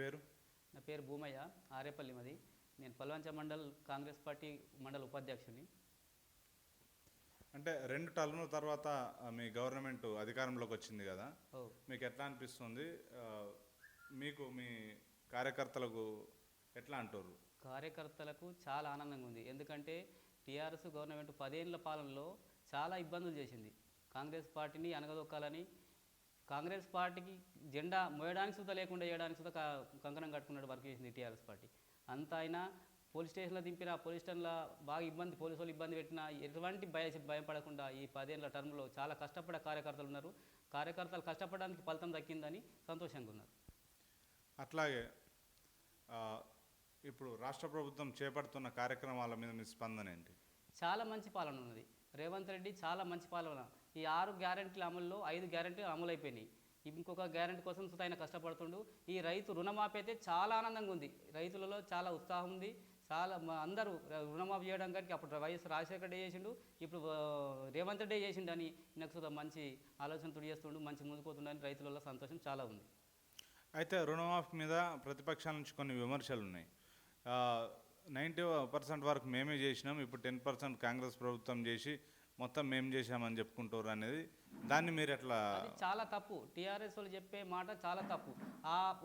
పేరు? నా పేరు భూమయ్య, ఆరేపల్లి మాది. నేను పల్వంచ మండల్ కాంగ్రెస్ పార్టీ మండల ఉపాధ్యక్షుని. అంటే 2 టర్ముల తర్వాత మీ గవర్నమెంట్ అధికారంలోకి వచ్చింది కదా, ఓ మీకు ఎట్లా అనిపిస్తుంది? మీకు మీ కార్యకర్తలకు ఎట్లా అంటారు? కార్యకర్తలకు చాలా ఆనందంగా ఉంది. ఎందుకంటే టీఆర్ఎస్ గవర్నమెంట్ 10 ఏళ్ల పాలనలో చాలా ఇబ్బందులు చేసింది. కాంగ్రెస్ పార్టీని అనగదొక్కాలని, కాంగ్రెస్ పార్టీకి జెండా మోయడానికి సుతా లేకుండా చేయడానికి సుతా కంకణం కట్టుకున్నట్టు వర్క్ చేసింది టీఆర్ఎస్ పార్టీ. అంతా అయినా పోలీస్ స్టేషన్లో దింపిన, పోలీస్ స్టేషన్లో బాగా పోలీసు వాళ్ళు ఇబ్బంది పెట్టినా ఎటువంటి భయపడకుండా ఈ 10 ఏళ్ల టర్మ్లో చాలా కష్టపడే కార్యకర్తలు ఉన్నారు. కార్యకర్తలు కష్టపడడానికి ఫలితం దక్కిందని సంతోషంగా ఉన్నారు. అట్లాగే ఇప్పుడు రాష్ట్ర ప్రభుత్వం చేపడుతున్న కార్యక్రమాల మీద మీ స్పందన ఏంటి? చాలా మంచి పాలన ఉన్నది. రేవంత్ రెడ్డి చాలా మంచి పాలన. ఈ 6 గ్యారెంటీల అమల్లో 5 గ్యారెంటీలు అమలైపోయినాయి. ఇంకొక గ్యారెంటీ కోసం సుతా ఆయన కష్టపడుతుండు. ఈ రైతు రుణమాఫీ అయితే చాలా ఆనందంగా ఉంది. రైతులలో చాలా ఉత్సాహం ఉంది. చాలా అందరూ రుణమాఫీ చేయడం కానీ అప్పుడు వైఎస్ రాజశేఖర రెడ్డి చేసిండు, ఇప్పుడు రేవంత్ రెడ్డి చేసిండు అని నాకు సుతా మంచి ఆలోచనతో చేస్తుండు, మంచి ముందుకుపోతుండని రైతులలో సంతోషం చాలా ఉంది. అయితే రుణమాఫీ మీద ప్రతిపక్షాల నుంచి కొన్ని విమర్శలు ఉన్నాయి. 90% వరకు మేమే చేసినాం, ఇప్పుడు 10% కాంగ్రెస్ ప్రభుత్వం చేసి మొత్తం మేము చేసామని చెప్పుకుంటారు అనేది, దాన్ని మీరు ఎట్లా? అది చాలా తప్పు. టీఆర్ఎస్ వాళ్ళు చెప్పే మాట చాలా తప్పు.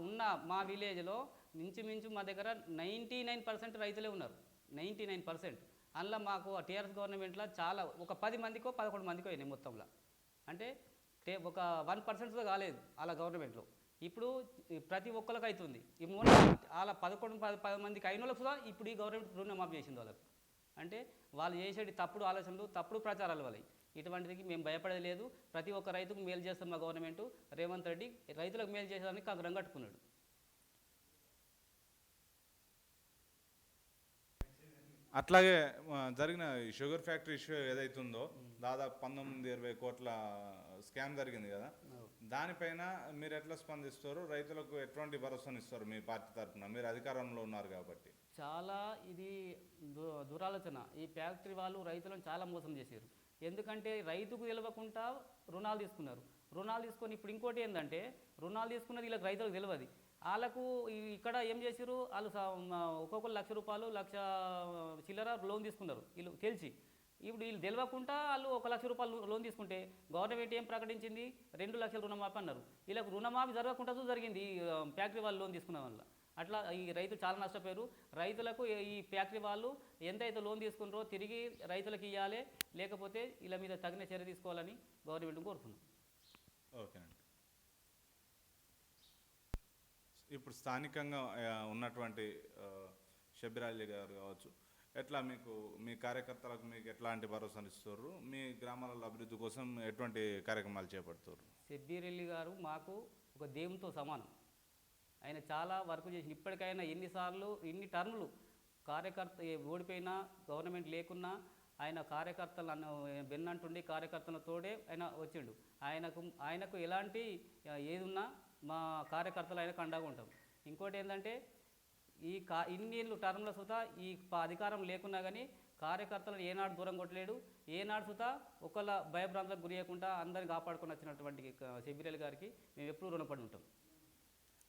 ఉన్న మా విలేజ్లో మించుమించు మా దగ్గర 99% రైతులే ఉన్నారు. 99%. అందులో మాకు టీఆర్ఎస్ గవర్నమెంట్లో చాలా ఒక 10 మందికో 11 మందికో అయినాయి మొత్తంలో. అంటే ఒక 1% కాలేదు అలా గవర్నమెంట్లో. ఇప్పుడు ప్రతి ఒక్కరికి అవుతుంది. ఈ మూల అలా 11-10 మందికి అయిన వాళ్ళకు కూడా ఇప్పుడు ఈ గవర్నమెంట్ రుణమాఫీ చేసింది వాళ్ళకు. అంటే వాళ్ళు చేసేటి తప్పుడు ఆలోచనలు, తప్పుడు ప్రచారాలు వల్ల. ఇటువంటికి మేము భయపడేది లేదు. ప్రతి ఒక్క రైతుకు మేలు చేస్తాం మా గవర్నమెంటు. రేవంత్ రెడ్డి రైతులకు మేలు చేసేదానికి కంకణం కట్టుకున్నాడు. అట్లాగే జరిగిన షుగర్ ఫ్యాక్టరీ ఇష్యూ ఏదైతుందో, దాదాపు 19-20 కోట్ల స్కామ్ జరిగింది కదా, దానిపైన మీరు ఎట్లా స్పందిస్తారు? రైతులకు ఎటువంటి భరోసాను ఇస్తారు మీ పార్టీ తరఫున? మీరు అధికారంలో ఉన్నారు కాబట్టి. చాలా ఇది దురాలోచన. ఈ ఫ్యాక్టరీ వాళ్ళు రైతులను చాలా మోసం చేశారు. ఎందుకంటే రైతుకు తెలియకుండా రుణాలు తీసుకున్నారు. రుణాలు తీసుకొని ఇప్పుడు ఇంకోటి ఏంటంటే, రుణాలు తీసుకున్నది వీళ్ళకి రైతులకు తెలియదు. వాళ్ళకు ఇక్కడ ఏం చేశారు, వాళ్ళు ఒక్కొక్కరు ₹1,00,000 1,00,000 చిల్లర లోన్ తీసుకున్నారు వీళ్ళు తెలిసి. ఇప్పుడు వీళ్ళు తెలియకుండా వాళ్ళు ₹1,00,000 లోన్ తీసుకుంటే గవర్నమెంట్ ఏం ప్రకటించింది, 2 లక్షల రుణమాఫీ అన్నారు. వీళ్ళకు రుణమాఫీ జరగకుండా జరిగింది ఈ ఫ్యాక్టరీ వాళ్ళు లోన్ తీసుకున్న వల్ల. అట్లా ఈ రైతులు చాలా నష్టపోయారు. రైతులకు ఈ ఫ్యాక్టరీ వాళ్ళు ఎంతైతే లోన్ తీసుకున్నారో తిరిగి రైతులకు ఇవ్వాలి, లేకపోతే వీళ్ళ మీద తగిన చర్య తీసుకోవాలని గవర్నమెంట్ కోరుతున్నాం. ఓకేనండి. ఇప్పుడు స్థానికంగా ఉన్నటువంటి షబ్బీర్ అలీ గారు కావచ్చు, ఎట్లా మీకు మీ కార్యకర్తలకు మీకు ఎట్లాంటి భరోసాలు ఇస్తారు? మీ గ్రామాల అభివృద్ధి కోసం ఎటువంటి కార్యక్రమాలు చేపడుతారు? షబ్బీర్ అలీ గారు మాకు ఒక దేవునితో సమానం. ఆయన చాలా వర్క్ చేసి ఇప్పటికైనా ఎన్ని టర్ములు కార్యకర్త ఓడిపోయినా గవర్నమెంట్ లేకున్నా ఆయన కార్యకర్తలను బెన్నంటుండి కార్యకర్తలతోడే ఆయన వచ్చిండు. ఆయనకు ఎలాంటి ఏదున్నా మా కార్యకర్తలు ఆయనకు అండగా ఉంటాం. ఇంకోటి ఏంటంటే ఇన్నేళ్ళు టర్మ్ల సుతా ఈ అధికారం లేకున్నా కానీ కార్యకర్తలను ఏనాడు దూరం కొట్టలేడు. ఏనాడు సుతా ఒకళ్ళ భయభ్రాంతులకు గురి చేయకుండా అందరిని కాపాడుకొని వచ్చినటువంటి షబ్బీర్ అలీ గారికి మేము ఎప్పుడూ రుణపడి ఉంటాం.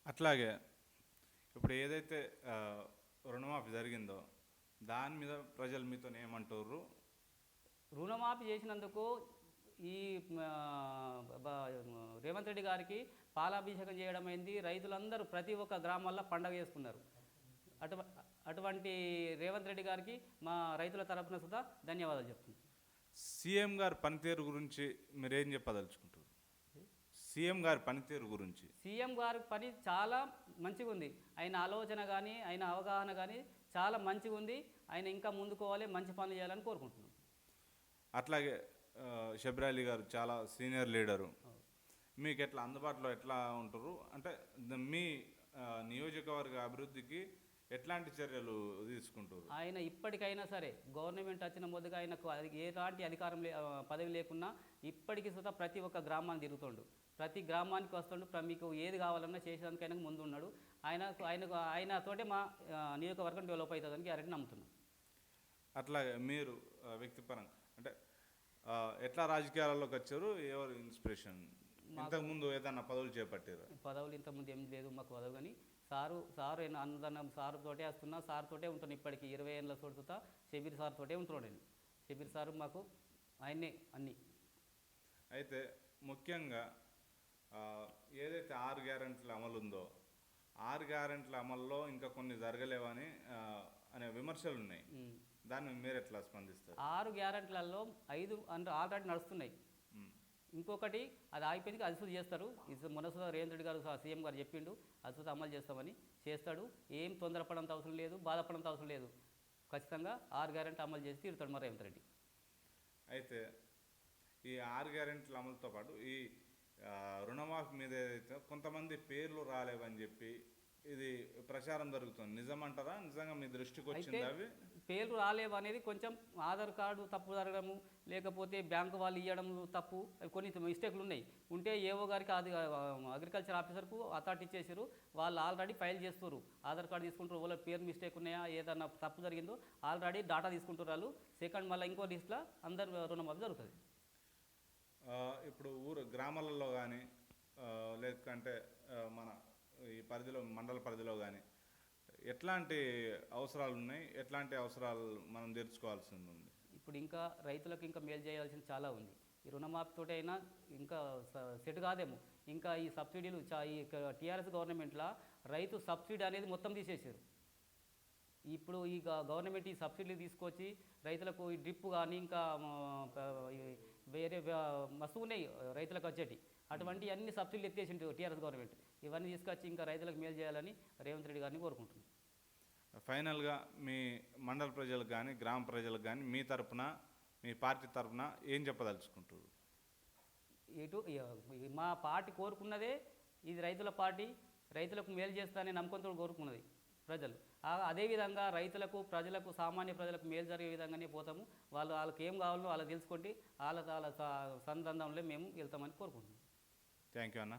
అట్లాగే ఇప్పుడు ఏదైతే రుణమాఫీ జరిగిందో దాని మీద ప్రజలు మీతో ఏమంటారు? రుణమాఫీ చేసినందుకు ఈ రేవంత్ రెడ్డి గారికి పాలాభిషేకం చేయడం అయింది. రైతులందరూ ప్రతి ఒక్క గ్రామాల్లో పండగ చేసుకున్నారు. అటువంటి రేవంత్ రెడ్డి గారికి మా రైతుల తరపున సుతా ధన్యవాదాలు చెప్తున్నాను. సీఎం గారి పనితీరు గురించి మీరేం చెప్పదలుచుకుంటారు? సీఎం గారి పనితీరు గురించి. సీఎం గారి పని చాలా మంచిగా ఉంది. ఆయన ఆలోచన కానీ ఆయన అవగాహన కానీ చాలా మంచిగా ఉంది. ఆయన ఇంకా ముందుకోవాలి, మంచి పనులు చేయాలని కోరుకుంటున్నాం. అట్లాగే షబ్బీర్ అలీ గారు చాలా సీనియర్ లీడరు, మీకు ఎట్లా అందుబాటులో ఎట్లా ఉంటారు? అంటే మీ నియోజకవర్గ అభివృద్ధికి ఎట్లాంటి చర్యలు తీసుకుంటారు? ఆయన ఇప్పటికైనా సరే గవర్నమెంట్ వచ్చిన మొదలుగా ఆయనకు ఎలాంటి అధికారం పదవి లేకున్నా ఇప్పటికీ సుతా ప్రతి ఒక్క గ్రామాన్ని తిరుగుతుండు, ప్రతి గ్రామానికి వస్తుండు. మీకు ఏది కావాలన్నా చేసేదానికి ఆయనకు ముందు ఉన్నాడు. ఆయనతోటే మా నియోజకవర్గం డెవలప్ అవుతుందని గ్యారెంటీ నమ్ముతున్నాం. అట్లాగే మీరు వ్యక్తిపరంగా అంటే ఎట్లా రాజకీయాలలోకి వచ్చారు? ఎవరు ఇన్స్పిరేషన్? ఇంతకుముందు ఏదన్నా పదవులు చేపట్టారు? పదవులు ఇంతకుముందు ఏం లేదు మాకు పదవి, కానీ సారు అందరం సారు తోటే వస్తున్నా, సార్ తోటే ఉంటున్నాను ఇప్పటికి 20 ఏళ్ళ చూడుతా షబీర్ సార్ తోటే ఉంటున్నాడు నేను. షబీర్ సారు మాకు ఆయన్నే అన్నీ. అయితే ముఖ్యంగా ఆ, ఏదైతే 6 గ్యారెంటీల అమలు ఉందో 6 గ్యారెంటీల అమల్లో ఇంకా కొన్ని జరగలేవని అనే విమర్శలు ఉన్నాయి. దాన్ని మీరు ఎట్లా స్పందిస్తారు? 6 గ్యారెంటీలలో 5 ఆల్రెడీ నడుస్తున్నాయి. మ్మ్. ఇంకొకటి అది ఆగిపోయింది, అది సుధి చేస్తారు. ఇది మొన్నసుగా రేవంత్ రెడ్డి గారు సీఎం గారు చెప్పిండు, అది సుధి అమలు చేస్తామని. చేస్తాడు. ఏం తొందరపడంత అవసరం లేదు, బాధపడంత అవసరం లేదు. ఖచ్చితంగా 6 గ్యారెంటీ అమలు చేసి తీరుతాడు మరి రేవంత్ రెడ్డి. అయితే ఈ 6 గ్యారెంటీల అమలుతో పాటు ఈ రుణమాఫీ మీద ఏదైతే కొంతమంది పేర్లు రాలేవని చెప్పి ఇది ప్రచారం జరుగుతుంది, నిజమంటారా? నిజంగా మీ దృష్టికి వచ్చింది అవి? పేర్లు రాలేవు అనేది కొంచెం ఆధార్ కార్డు తప్పు జరగడము, లేకపోతే బ్యాంకు వాళ్ళు ఇవ్వడం తప్పు, అవి కొన్ని మిస్టేక్లు ఉన్నాయి. ఉంటే ఏవో గారికి అది అగ్రికల్చర్ ఆఫీసర్కు అథారిటీ ఇచ్చేసారు, వాళ్ళు ఆల్రెడీ ఫైల్ చేస్తారు. ఆధార్ కార్డు తీసుకుంటారు, వాళ్ళ పేరు మిస్టేక్ ఉన్నాయా, ఏదన్నా తప్పు జరిగిందో ఆల్రెడీ డాటా తీసుకుంటారు వాళ్ళు. సెకండ్ మళ్ళీ ఇంకో లిస్ట్లో అందరు రుణమాఫీ జరుగుతుంది. ఇప్పుడు గ్రామాలలో కానీ లేకంటే మన ఈ పరిధిలో మండల పరిధిలో కానీ ఎట్లాంటి అవసరాలు ఉన్నాయి, ఎట్లాంటి అవసరాలు మనం తీర్చుకోవాల్సింది ఉంది? ఇప్పుడు ఇంకా రైతులకు ఇంకా మేలు చేయాల్సింది చాలా ఉంది. ఈ రుణమాఫీతోటి అయినా ఇంకా సెట్ కాదేమో. ఇంకా ఈ సబ్సిడీలు ఈ టీఆర్ఎస్ గవర్నమెంట్లో రైతు సబ్సిడీ అనేది మొత్తం తీసేసారు. ఇప్పుడు ఈ గవర్నమెంట్ ఈ సబ్సిడీలు తీసుకొచ్చి రైతులకు ఈ డ్రిప్ కానీ ఇంకా వేరే మస్తు ఉన్నాయి రైతులకు వచ్చేటి, అటువంటి అన్ని సబ్సిడీలు ఎత్తేసిండు టీఆర్ఎస్ గవర్నమెంట్. ఇవన్నీ తీసుకొచ్చి ఇంకా రైతులకు మేలు చేయాలని రేవంత్ రెడ్డి గారిని కోరుకుంటున్నాను. ఫైనల్గా మీ మండల ప్రజలకు కానీ గ్రామ ప్రజలకు కానీ మీ తరపున మీ పార్టీ తరపున ఏం చెప్పదలుచుకుంటారు? మా పార్టీ కోరుకున్నదే ఇది రైతుల పార్టీ, రైతులకు మేలు చేస్తానని నమ్మకంతో కోరుకున్నది ప్రజలు. అదేవిధంగా రైతులకు ప్రజలకు సామాన్య ప్రజలకు మేలు జరిగే విధంగానే పోతాము. వాళ్ళకి ఏం కావాలో వాళ్ళకి తెలుసుకుంటే వాళ్ళ సంబంధంలో మేము వెళ్తామని కోరుకుంటున్నాం. థ్యాంక్ యూ అన్న.